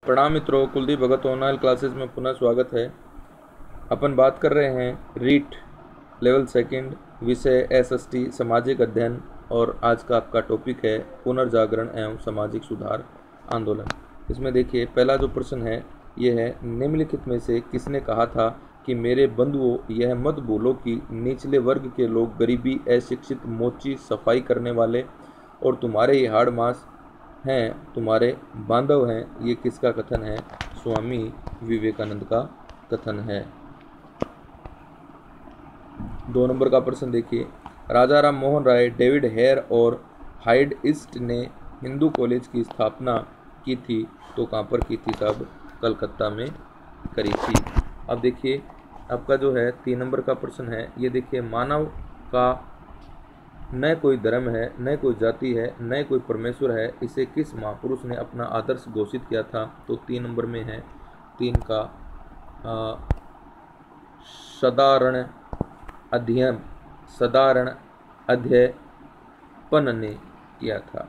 प्रणाम मित्रों, कुलदीप भगत online classes में पुनः स्वागत है। अपन बात कर रहे हैं रीट लेवल सेकंड, विषय एसएसटी सामाजिक अध्ययन, और आज का आपका टॉपिक है पुनर्जागरण एवं सामाजिक सुधार आंदोलन। इसमें देखिए, पहला जो प्रश्न है ये है, निम्नलिखित में से किसने कहा था कि मेरे बंधुओं यह मत भूलो कि निचले वर्ग के लोग गरीबी, अशिक्षित, मोची, सफाई करने वाले और तुम्हारे ये हाड़ मांस हैं, तुम्हारे बांधव हैं। ये किसका कथन है? स्वामी विवेकानंद का कथन है। 2 नंबर का प्रश्न देखिए, राजा राम मोहन राय, डेविड हेयर और हाइड ईस्ट ने हिंदू कॉलेज की स्थापना की थी तो कहाँ पर की थी साहब? कलकत्ता में करी थी। अब देखिए आपका जो है 3 नंबर का प्रश्न है, ये देखिए, मानव का न कोई धर्म है, न कोई जाति है, न कोई परमेश्वर है, इसे किस महापुरुष ने अपना आदर्श घोषित किया था? तो 3 नंबर में है 3 का साधारण अध्ययपन ने किया था।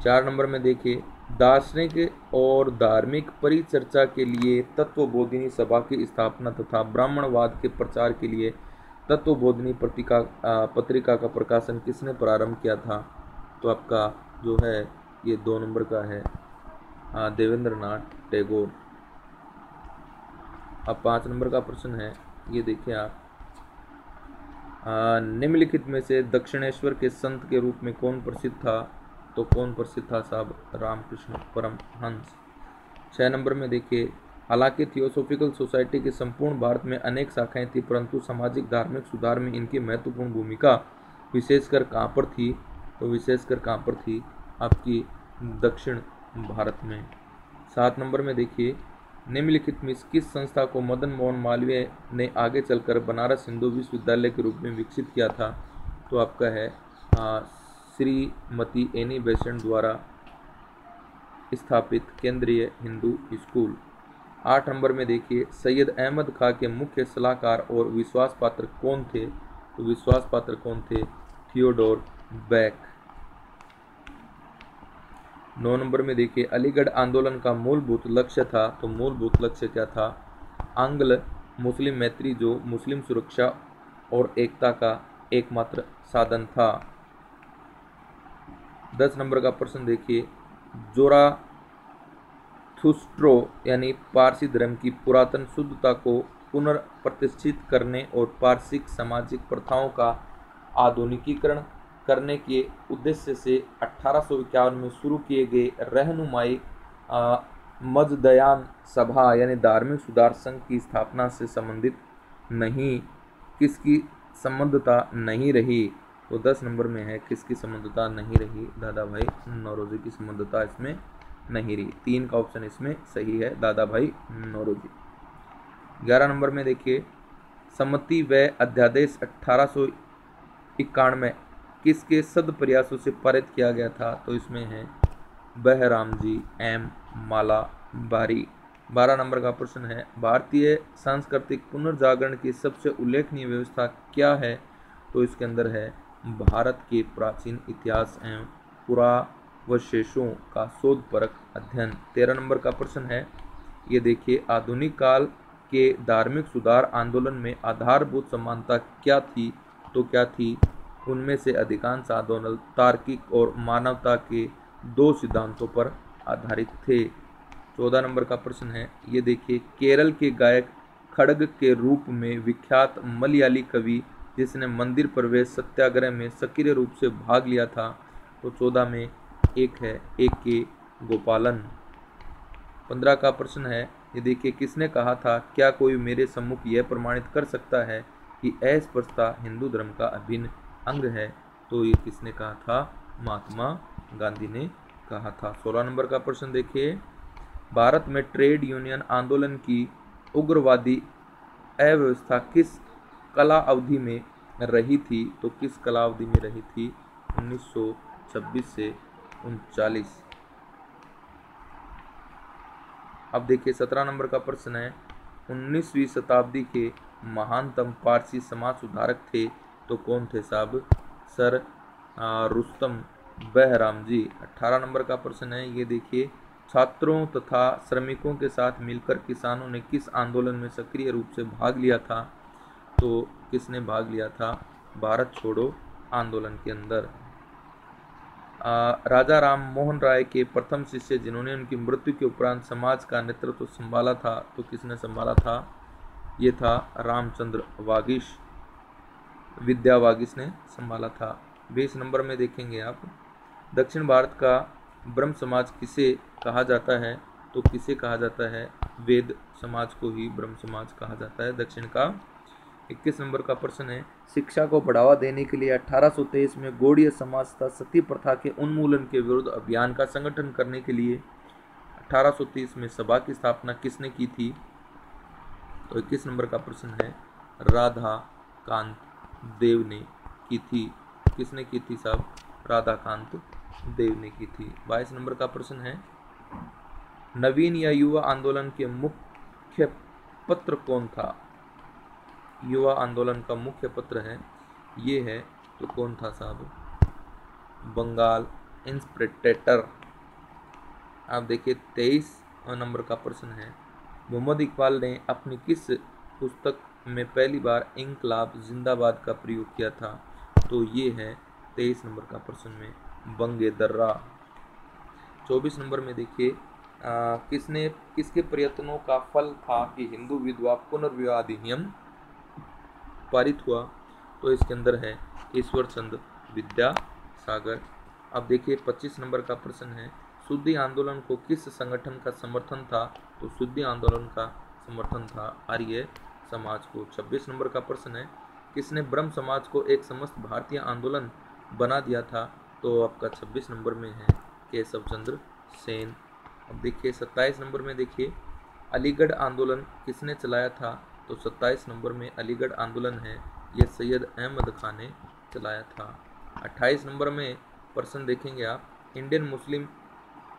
4 नंबर में देखिए, दार्शनिक और धार्मिक परिचर्चा के लिए तत्वबोधिनी सभा की स्थापना तथा ब्राह्मणवाद के प्रचार के लिए तत्वबोधिनी पत्रिका का प्रकाशन किसने प्रारंभ किया था? तो आपका जो है ये 2 नंबर का है देवेंद्रनाथ टैगोर। अब 5 नंबर का प्रश्न है, ये देखिए आप, निम्नलिखित में से दक्षिणेश्वर के संत के रूप में कौन प्रसिद्ध था? तो कौन प्रसिद्ध था साहब? रामकृष्ण परमहंस। 6 नंबर में देखिए, हालांकि थियोसॉफिकल सोसाइटी की संपूर्ण भारत में अनेक शाखाएं थी, परंतु सामाजिक धार्मिक सुधार में इनकी महत्वपूर्ण भूमिका विशेषकर कहाँ पर थी? तो विशेषकर कहाँ पर थी? आपकी दक्षिण भारत में। 7 नंबर में देखिए, निम्नलिखित में किस संस्था को मदन मोहन मालवीय ने आगे चलकर बनारस हिंदू विश्वविद्यालय के रूप में विकसित किया था? तो आपका है श्रीमती एनी बेसेंट द्वारा स्थापित केंद्रीय हिंदू स्कूल। 8 नंबर में देखिए, सैयद अहमद खां के मुख्य सलाहकार और विश्वास पात्र कौन थे? तो विश्वास पात्र कौन थे? Theodore back. 9 नंबर में देखिए, अलीगढ़ आंदोलन का मूलभूत लक्ष्य था, तो मूलभूत लक्ष्य क्या था? आंग्ल मुस्लिम मैत्री, जो मुस्लिम सुरक्षा और एकता का एकमात्र साधन था। 10 नंबर का प्रश्न देखिए, जोराथुस्ट्रो यानी पारसी धर्म की पुरातन शुद्धता को पुनर्प्रतिष्ठित करने और पारसिक सामाजिक प्रथाओं का आधुनिकीकरण करने के उद्देश्य से 1851 में शुरू किए गए रहनुमाई मजदयान सभा यानी धार्मिक सुधार संघ की स्थापना से संबंधित नहीं, किसकी संबद्धता नहीं रही? तो 10 नंबर में है, किसकी संबद्धता नहीं रही? दादा भाई नौरोजी की संबद्धता इसमें नहीं रही। 3 का ऑप्शन इसमें सही है, दादा भाई नौरोजी। 11 नंबर में देखिए, सम्मति व अध्यादेश 1891 किसके सदप्रयासों से पारित किया गया था? तो इसमें है Bahram G M Malabari. 12 number का प्रश्न है, भारतीय सांस्कृतिक पुनर्जागरण की सबसे उल्लेखनीय व्यवस्था क्या है? तो इसके अंदर है भारत के प्राचीन इतिहास एवं पुरावशेषों का शोधपरक अध्ययन। 13 नंबर का प्रश्न है, ये देखिए, आधुनिक काल के धार्मिक सुधार आंदोलन में आधारभूत समानता क्या थी? तो क्या थी? उनमें से अधिकांश आंदोलन तार्किक और मानवता के 2 सिद्धांतों पर आधारित थे। 14 नंबर का प्रश्न है, ये देखिए, केरल के गायक खड़ग के रूप में विख्यात मलयाली कवि जिसने मंदिर प्रवेश सत्याग्रह में सक्रिय रूप से भाग लिया था? तो 14 में एक है A.K. गोपालन। 15 का प्रश्न है, ये देखिए, किसने कहा था, क्या कोई मेरे सम्मुख यह प्रमाणित कर सकता है कि अस्पृश्यता हिंदू धर्म का अभिन्न अंग है? तो ये किसने कहा था? महात्मा गांधी ने कहा था। 16 नंबर का प्रश्न देखिए, भारत में ट्रेड यूनियन आंदोलन की उग्रवादी अव्यवस्था किस कला अवधि में रही थी? तो किस कला अवधि में रही थी? 1926 से 39। अब देखिए 17 नंबर का प्रश्न है, 19वीं शताब्दी के महानतम पारसी समाज सुधारक थे? तो कौन थे साहब? सर रुस्तम बहराम जी। 18 नंबर का प्रश्न है, ये देखिए, छात्रों तथा श्रमिकों के साथ मिलकर किसानों ने किस आंदोलन में सक्रिय रूप से भाग लिया था? तो किसने भाग लिया था? भारत छोड़ो आंदोलन के अंदर। राजा राम मोहन राय के प्रथम शिष्य जिन्होंने उनकी मृत्यु के उपरांत समाज का नेतृत्व संभाला था, तो किसने संभाला था? ये था रामचंद्र वागीश, विद्या वागीश ने संभाला था। 20 नंबर में देखेंगे आप, दक्षिण भारत का ब्रह्म समाज किसे कहा जाता है? तो किसे कहा जाता है? वेद समाज को ही ब्रह्म समाज कहा जाता है दक्षिण का। 21 नंबर का प्रश्न है, शिक्षा को बढ़ावा देने के लिए 1823 में गौड़ीय समाज तथा सती प्रथा के उन्मूलन के विरुद्ध अभियान का संगठन करने के लिए 1830 में सभा की स्थापना किसने की थी? तो 21 नंबर का प्रश्न है, राधा कांत देव ने की थी। किसने की थी साहब? राधा कांत देव ने की थी। 22 नंबर का प्रश्न है, नवीन या युवा आंदोलन के मुख्य पत्र कौन था? युवा आंदोलन का मुख्य पत्र है, ये है, तो कौन था साहब? बंगाल इंस्पिरेटर। आप देखिए 23 नंबर का प्रश्न है, मोहम्मद इकबाल ने अपनी किस पुस्तक में पहली बार इंकलाब जिंदाबाद का प्रयोग किया था? तो ये है 23 नंबर का प्रश्न में बंगे दर्रा। 24 नंबर में देखिए, किसके प्रयत्नों का फल था कि हिंदू विधवा पुनर्विवाह अधिनियम पारित हुआ? तो इसके अंदर है ईश्वर चंद्र विद्यासागर। अब देखिए 25 नंबर का प्रश्न है, शुद्धि आंदोलन को किस संगठन का समर्थन था? तो शुद्धि आंदोलन का समर्थन था आर्य समाज को। 26 नंबर का प्रश्न है, किसने ब्रह्म समाज को एक समस्त भारतीय आंदोलन बना दिया था? तो आपका 26 नंबर में है केशव चंद्र सेन। अब देखिए 27 नंबर में देखिए, अलीगढ़ आंदोलन किसने चलाया था? तो 27 नंबर में अलीगढ़ आंदोलन है, यह सैयद अहमद खान ने चलाया था। 28 नंबर में प्रश्न देखेंगे आप, इंडियन मुस्लिम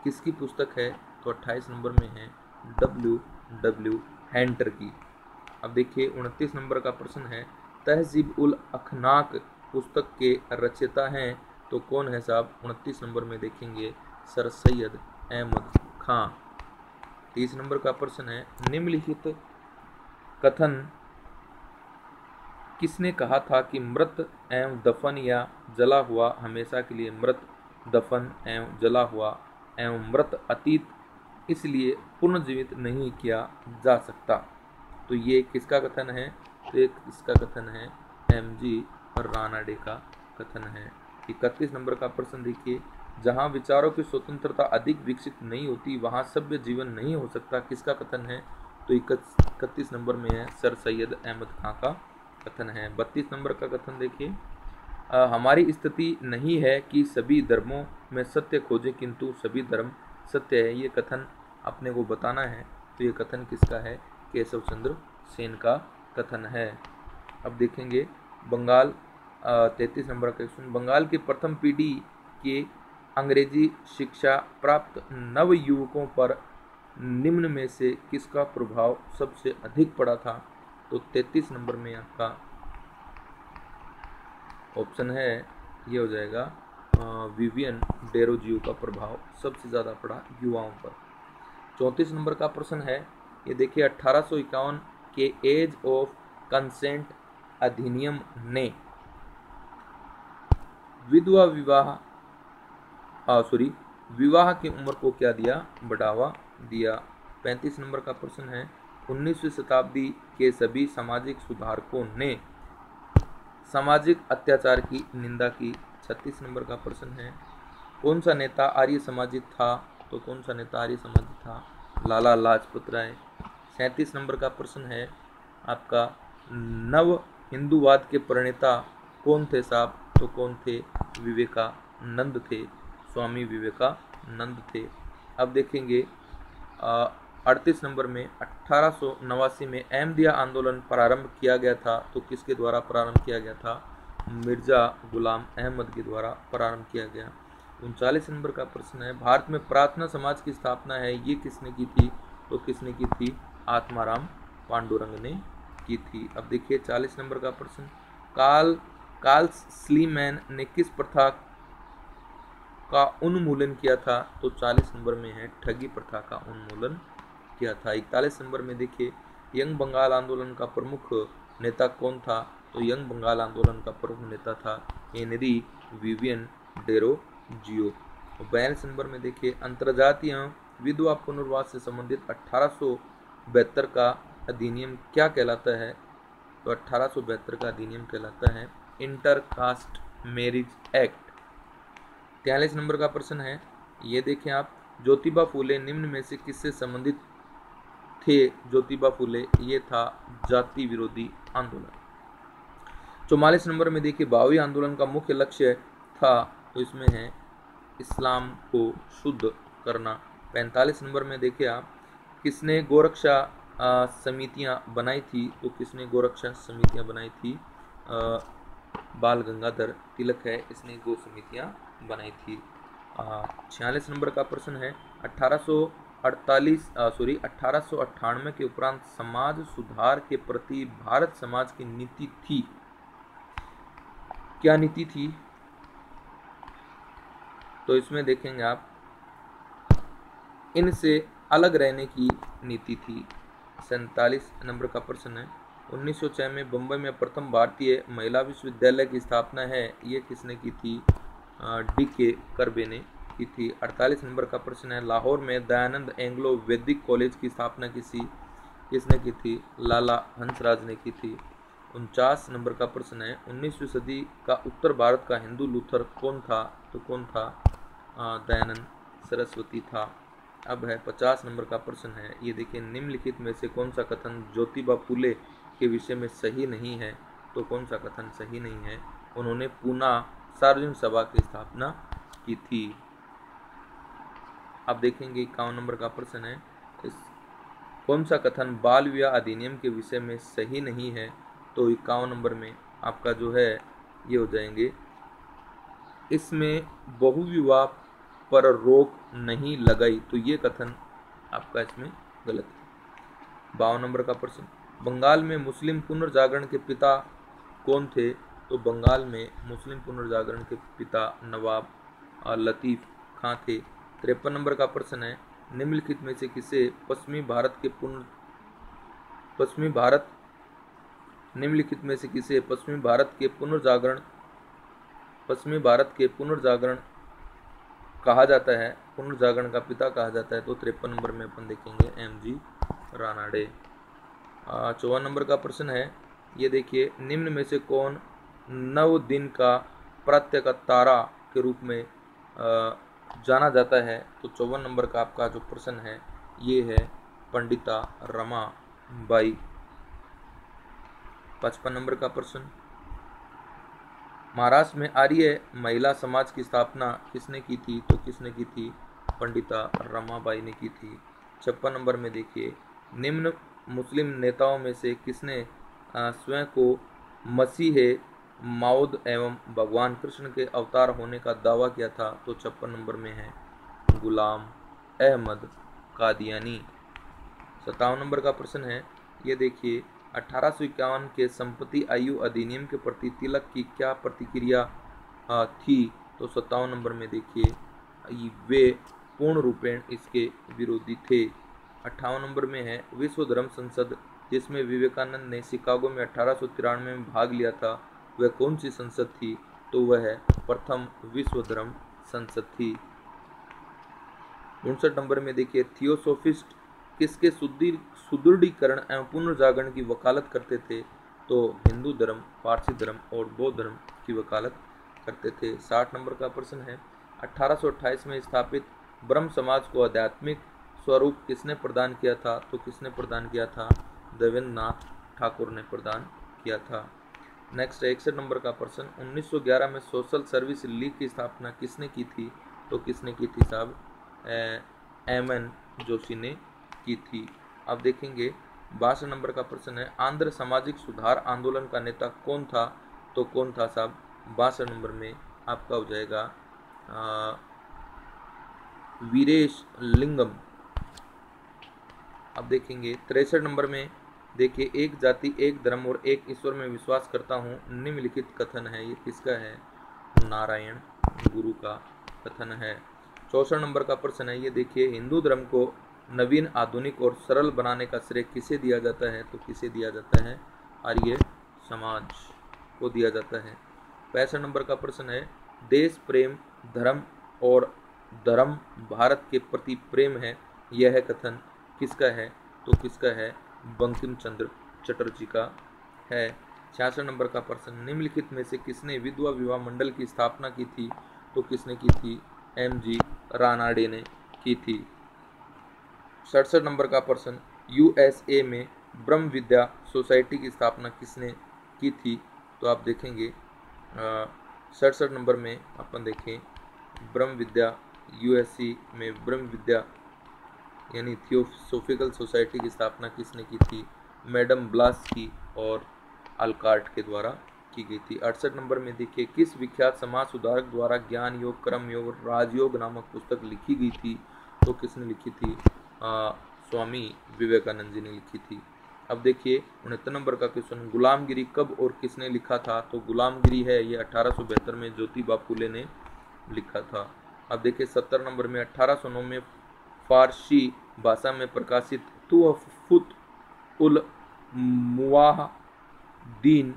किसकी पुस्तक है? तो 28 नंबर में है W हैंटर की। अब देखिए 29 नंबर का प्रश्न है, तहजीब उल अखनाक पुस्तक के रचयिता हैं, तो कौन है साहब? 29 नंबर में देखेंगे सर सैयद अहमद खां। 30 नंबर का प्रश्न है, निम्नलिखित कथन किसने कहा था कि मृत एवं दफन या जला हुआ हमेशा के लिए मृत, दफन एवं जला हुआ एवं मृत अतीत इसलिए पुनर्जीवित नहीं किया जा सकता? तो ये किसका कथन है? तो एक इसका कथन है MG रानाडे का कथन है। 31 नंबर का प्रश्न देखिए, जहाँ विचारों की स्वतंत्रता अधिक विकसित नहीं होती वहाँ सभ्य जीवन नहीं हो सकता, किसका कथन है? तो 31 नंबर में है सर सैयद अहमद खां का कथन है। 32 नंबर का कथन देखिए, हमारी स्थिति नहीं है कि सभी धर्मों में सत्य खोजें किंतु सभी धर्म सत्य है, ये कथन अपने को बताना है। तो ये कथन किसका है? केशव चंद्र सेन का कथन है। अब देखेंगे बंगाल 33 नंबर का क्वेश्चन, बंगाल की प्रथम पीढ़ी के अंग्रेजी शिक्षा प्राप्त नव युवकों पर निम्न में से किसका प्रभाव सबसे अधिक पड़ा था? तो 33 नंबर में आपका ऑप्शन है, ये हो जाएगा विवियन डेरोजियो का प्रभाव सबसे ज़्यादा पड़ा युवाओं पर। 34 नंबर का प्रश्न है, ये देखिए 1851 के एज ऑफ कंसेंट अधिनियम ने विधवा विवाह की उम्र को क्या दिया? बढ़ावा दिया। 35 नंबर का प्रश्न है, 19वीं शताब्दी के सभी सामाजिक सुधारकों ने सामाजिक अत्याचार की निंदा की। 36 नंबर का प्रश्न है, कौन सा नेता आर्य समाजी था? तो कौन सा नेता आर्य समाजी था? लाला लाजपत राय। 37 नंबर का प्रश्न है आपका, नव हिंदूवाद के प्रणेता कौन थे साहब? तो कौन थे? विवेकानंद थे, स्वामी विवेकानंद थे। अब देखेंगे 38 नंबर में 1889 में अहमदिया आंदोलन प्रारंभ किया गया था, तो किसके द्वारा प्रारंभ किया गया था? मिर्जा गुलाम अहमद के द्वारा प्रारंभ किया गया। 39 नंबर का प्रश्न है, भारत में प्रार्थना समाज की स्थापना है, ये किसने की थी? तो किसने की थी? आत्माराम पांडुरंग ने की थी। अब देखिए 40 नंबर का प्रश्न, कार्ल स्लीमैन ने किस प्रथा का उन्मूलन किया था? तो 40 नंबर में है ठगी प्रथा का उन्मूलन किया था। 41 नंबर में देखिए यंग बंगाल आंदोलन का प्रमुख नेता कौन था? तो यंग बंगाल आंदोलन का प्रमुख नेता था हेनरी विवियन डेरोजियो। 42 नंबर में देखिए अंतरजातीय विधवा पुनर्वास से संबंधित 1872 का अधिनियम क्या कहलाता है? तो 1872 का अधिनियम कहलाता है इंटरकास्ट मैरिज एक्ट। 43 नंबर का प्रश्न है, ये देखें आप, ज्योतिबा फूले निम्न में से किससे संबंधित थे? ज्योतिबा फूले ये था जाति विरोधी आंदोलन। 44 नंबर में देखिए भावी आंदोलन का मुख्य लक्ष्य था, तो इसमें है इस्लाम को शुद्ध करना। 45 नंबर में देखिए आप, किसने गोरक्षा समितियां बनाई थी? तो किसने गोरक्षा समितियां बनाई थी? बाल गंगाधर तिलक है, इसने गो समितियां बनाई थी। 46 नंबर का प्रश्न है 1898 के उपरांत समाज सुधार के प्रति भारत समाज की नीति थी, क्या नीति थी? तो इसमें देखेंगे आप इनसे अलग रहने की नीति थी। 47 नंबर का प्रश्न है 1906 में बंबई में प्रथम भारतीय महिला विश्वविद्यालय की स्थापना है, ये किसने की थी? डी.के. करबे ने की थी। 48 नंबर का प्रश्न है लाहौर में दयानंद एंग्लो वैदिक कॉलेज की स्थापना किसने की थी? लाला हंसराज ने की थी। 49 नंबर का प्रश्न है 19वीं सदी का उत्तर भारत का हिंदू लूथर कौन था? तो कौन था? दयानंद सरस्वती था। अब है 50 नंबर का प्रश्न है, ये देखिए निम्नलिखित में से कौन सा कथन ज्योतिबा फूले के विषय में सही नहीं है? तो कौन सा कथन सही नहीं है? उन्होंने पूना सार्वजनिक सभा की स्थापना की थी। अब देखेंगे 51 नंबर का प्रश्न है कौन सा कथन बाल विवाह अधिनियम के विषय में सही नहीं है? तो 51 नंबर में आपका जो है ये हो जाएंगे, इसमें बहुविवाह पर रोक नहीं लगाई, तो ये कथन आपका इसमें गलत है। 52 नंबर का प्रश्न बंगाल में मुस्लिम पुनर्जागरण के पिता कौन थे? तो बंगाल में मुस्लिम पुनर्जागरण के पिता नवाब लतीफ़ खां थे। 53 नंबर का प्रश्न है निम्नलिखित में से किसे पश्चिमी भारत के पुनर्जागरण कहा जाता है, पुनर्जागरण का पिता कहा जाता है? तो 53 नंबर में अपन देखेंगे एम.जी. रानाडे। 54 नंबर का प्रश्न है, ये देखिए निम्न में से कौन नव दिन का प्रत्यय का तारा के रूप में जाना जाता है? तो 54 नंबर का आपका जो प्रश्न है ये है पंडिता रमाबाई। 55 नंबर का प्रश्न महाराष्ट्र में आर्य महिला समाज की स्थापना किसने की थी? तो किसने की थी? पंडिता रमाबाई ने की थी। 56 नंबर में देखिए निम्न मुस्लिम नेताओं में से किसने स्वयं को मसीह माऊद एवं भगवान कृष्ण के अवतार होने का दावा किया था? तो 56 नंबर में है गुलाम अहमद कादियानी। 57 नंबर का प्रश्न है, ये देखिए 1851 के संपत्ति आयु अधिनियम के प्रति तिलक की क्या प्रतिक्रिया थी? तो 57 नंबर में देखिए वे पूर्ण रूपेण इसके विरोधी थे। 58 नंबर में है विश्व धर्म संसद जिसमें विवेकानंद ने शिकागो में 1893 में भाग लिया था, वह कौन सी संसद थी? तो वह प्रथम विश्व धर्म संसद थी। 59 नंबर में देखिए थियोसोफिस्ट किसके सुदृढ़ीकरण एवं पुनर्जागरण की वकालत करते थे? तो हिंदू धर्म, पारसी धर्म और बौद्ध धर्म की वकालत करते थे। 60 नंबर का प्रश्न है 1828 में स्थापित ब्रह्म समाज को आध्यात्मिक स्वरूप किसने प्रदान किया था? तो किसने प्रदान किया था? देवेंद्र नाथ ठाकुर ने प्रदान किया था। नेक्स्ट 61 नंबर का प्रश्न 1911 में सोशल सर्विस लीग की स्थापना किसने की थी? तो किसने की थी साहब? एम.एन. जोशी ने की थी। अब देखेंगे 62 नंबर का प्रश्न है आंध्र सामाजिक सुधार आंदोलन का नेता कौन था? तो कौन था साहब? 62 नंबर में आपका हो जाएगा वीरेश लिंगम। अब देखेंगे 63 नंबर में देखिए एक जाति एक धर्म और एक ईश्वर में विश्वास करता हूँ निम्नलिखित कथन है, ये किसका है? नारायण गुरु का कथन है। 64 नंबर का प्रश्न है, ये देखिए, हिंदू धर्म को नवीन, आधुनिक और सरल बनाने का श्रेय किसे दिया जाता है? तो किसे दिया जाता है? आर्य समाज को दिया जाता है। 65 नंबर का प्रश्न है, देश प्रेम धर्म और धर्म भारत के प्रति प्रेम है, यह कथन किसका है? तो किसका है? बंकिम चंद्र चटर्जी का है। 66 नंबर का प्रश्न, निम्नलिखित में से किसने विधवा विवाह मंडल की स्थापना की थी? तो किसने की थी? एम.जी. रानाडे ने की थी। 67 नंबर का प्रश्न, यूएसए में ब्रह्म विद्या सोसाइटी की स्थापना किसने की थी? तो आप देखेंगे 67 नंबर में अपन देखें, ब्रह्म विद्या यूएसए में ब्रह्म विद्या यानी थियोसोफिकल सोसाइटी की स्थापना किसने की थी? मैडम ब्लास्की और अल्कार्ट के द्वारा की गई थी। 68 नंबर में देखिए, किस विख्यात समाज सुधारक द्वारा ज्ञान योग, कर्म योग और राजयोग नामक पुस्तक लिखी गई थी? तो किसने लिखी थी? स्वामी विवेकानंद जी ने लिखी थी। अब देखिए 69 नंबर का क्वेश्चन, गुलामगिरी कब और किसने लिखा था? तो गुलामगिरी है ये 1872 में ज्योतिबा फुले ने लिखा था। अब देखिए 70 नंबर में 1809 में फारसी भाषा में प्रकाशित तुहफत उल मुवाहदीन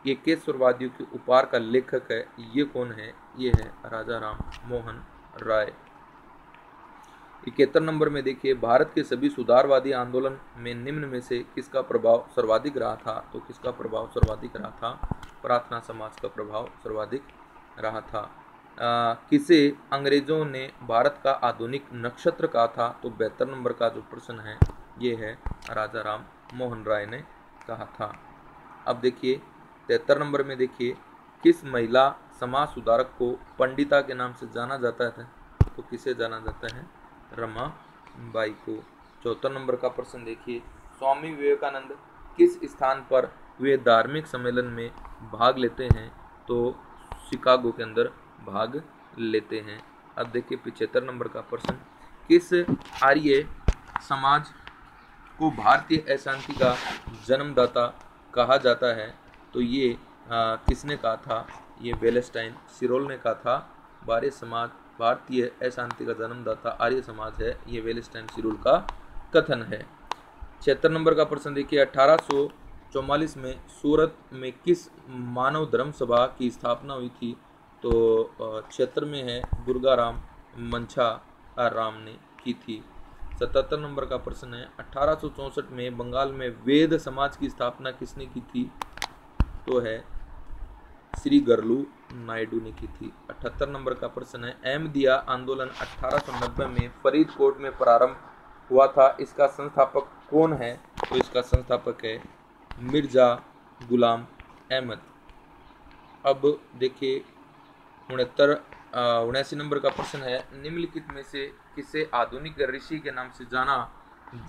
ये केसरवादियों के उपहार का लेखक है, ये कौन है? ये है राजा राम मोहन राय। 71 नंबर में देखिए, भारत के सभी सुधारवादी आंदोलन में निम्न में से किसका प्रभाव सर्वाधिक रहा था? तो किसका प्रभाव सर्वाधिक रहा था? प्रार्थना समाज का प्रभाव सर्वाधिक रहा था। किसे अंग्रेजों ने भारत का आधुनिक नक्षत्र कहा था? तो 72 नंबर का जो प्रश्न है ये है राजा राम मोहन राय ने कहा था। अब देखिए 73 नंबर में देखिए, किस महिला समाज सुधारक को पंडिता के नाम से जाना जाता है? तो किसे जाना जाता है? रमा बाई को। 74 नंबर का प्रश्न देखिए, स्वामी विवेकानंद किस स्थान पर वे धार्मिक सम्मेलन में भाग लेते हैं? तो शिकागो के अंदर भाग लेते हैं। अब देखिए 75 नंबर का प्रश्न, किस आर्य समाज को भारतीय अशांति का जन्मदाता कहा जाता है? तो ये किसने कहा था? ये वेलेस्टाइन सिरोल ने कहा था। आर्य समाज भारतीय अशांति का जन्मदाता आर्य समाज है, ये वेलेस्टाइन सिरोल का कथन है। 76 नंबर का प्रश्न देखिए, 1844 में सूरत में किस मानव धर्म सभा की स्थापना हुई थी? तो क्षेत्र में है दुर्गाराम मंछा राम ने की थी। 77 नंबर का प्रश्न है, 1864 में बंगाल में वेद समाज की स्थापना किसने की थी? तो है श्री गरलू नायडू ने की थी। 78 नंबर का प्रश्न है, अहमदिया आंदोलन 1890 में फरीदकोट में प्रारंभ हुआ था, इसका संस्थापक कौन है? तो इसका संस्थापक है मिर्जा गुलाम अहमद। अब देखिए 79 नंबर का प्रश्न है, निम्नलिखित में से किसे आधुनिक ऋषि के नाम से जाना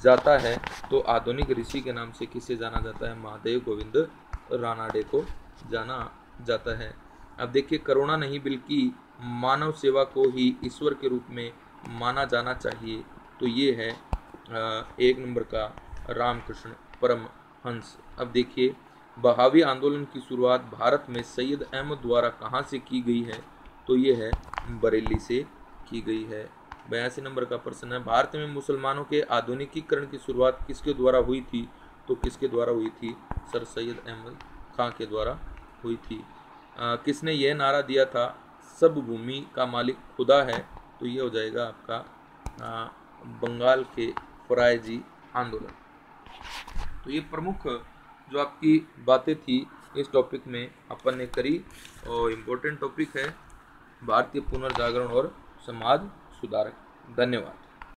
जाता है? तो आधुनिक ऋषि के नाम से किसे जाना जाता है? महादेव गोविंद रानाडे को जाना जाता है। अब देखिए, करुणा नहीं बल्कि मानव सेवा को ही ईश्वर के रूप में माना जाना चाहिए, तो ये है 1 नंबर का रामकृष्ण परमहंस। अब देखिए, बहावी आंदोलन की शुरुआत भारत में सैयद अहमद द्वारा कहाँ से की गई है? तो ये है बरेली से की गई है। 82 नंबर का प्रश्न है, भारत में मुसलमानों के आधुनिकीकरण की शुरुआत किसके द्वारा हुई थी? तो किसके द्वारा हुई थी? सर सैयद अहमद खां के द्वारा हुई थी। किसने यह नारा दिया था, सब भूमि का मालिक खुदा है? तो ये हो जाएगा आपका बंगाल के फरायजी आंदोलन। तो ये प्रमुख जो आपकी बातें थी इस टॉपिक में अपन ने करी, और इम्पोर्टेंट टॉपिक है भारतीय पुनर्जागरण और समाज सुधारक। धन्यवाद।